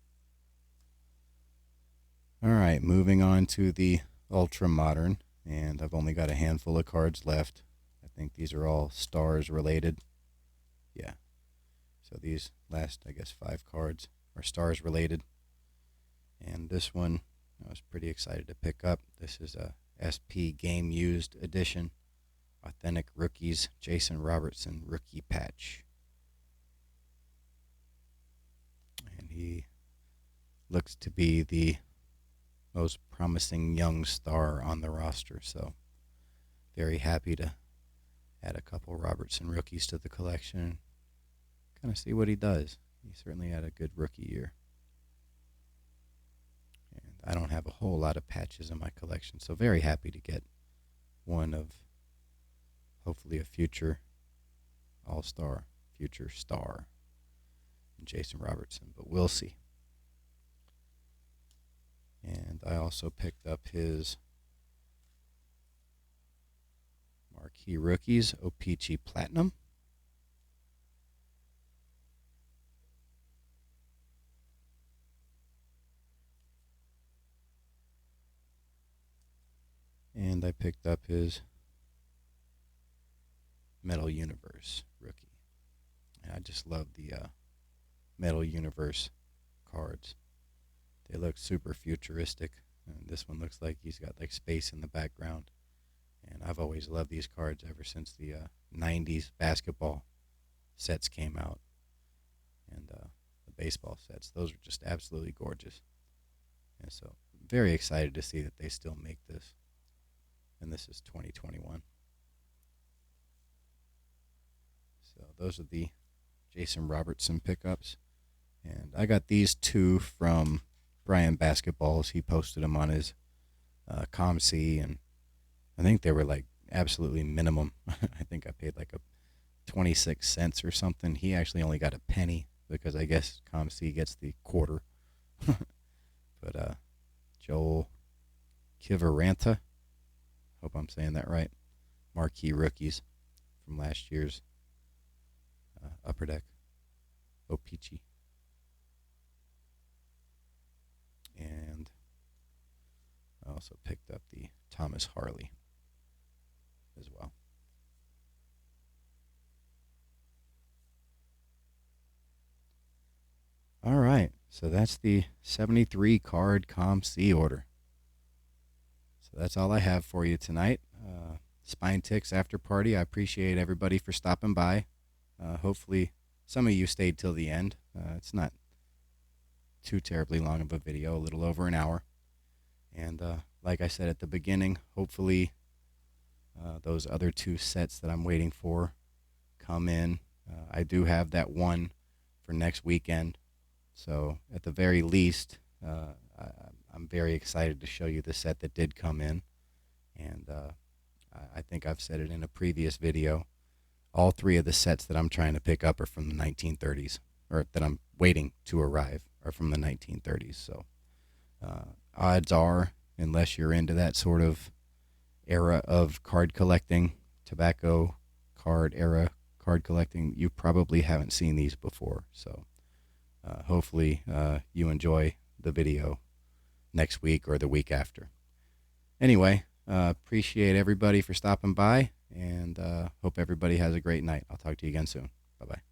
All right, moving on to the Ultra Modern, and I've only got a handful of cards left. I think these are all Stars related. Yeah. So these last, I guess, 5 cards are Stars related. And this one I was pretty excited to pick up. This is a SP Game Used Edition. Authentic Rookies, Jason Robertson rookie patch. And he looks to be the most promising young star on the roster. So very happy to add a couple Robertson rookies to the collection. Kind of see what he does. He certainly had a good rookie year. And I don't have a whole lot of patches in my collection, so very happy to get one of hopefully a future all-star, future star, Jason Robertson, but we'll see. And I also picked up his Marquee Rookies, O-Pee-Chee Platinum. And I picked up his Metal Universe rookie. And I just love the Metal Universe cards. They look super futuristic. And this one looks like he's got like space in the background. And I've always loved these cards ever since the 90s basketball sets came out. And the baseball sets. Those are just absolutely gorgeous. And so very excited to see that they still make this. And this is 2021. So those are the Jason Robertson pickups. And I got these two from Brian Basketballs. He posted them on his COMC, and I think they were like absolutely minimum. I think I paid like a 26 cents or something. He actually only got a penny because I guess COMC gets the quarter. But Joel Kivaranta, hope I'm saying that right, marquee rookies from last year's Upper Deck O-Pee-Chee. And I also picked up the Thomas Harley as well. All right, so that's the 73 card COMC order. So that's all I have for you tonight. Spine Ticks after party. I appreciate everybody for stopping by. Hopefully some of you stayed till the end. It's not too terribly long of a video, a little over an hour. And like I said at the beginning, hopefully those other two sets that I'm waiting for come in. I do have that one for next weekend. So at the very least, I'm very excited to show you the set that did come in. And I think I've said it in a previous video. All three of the sets that I'm trying to pick up are from the 1930s, or that I'm waiting to arrive are from the 1930s. So odds are, unless you're into that sort of era of card collecting, tobacco card era card collecting, you probably haven't seen these before. So hopefully you enjoy the video next week or the week after. Anyway, appreciate everybody for stopping by, and hope everybody has a great night. I'll talk to you again soon. Bye-bye.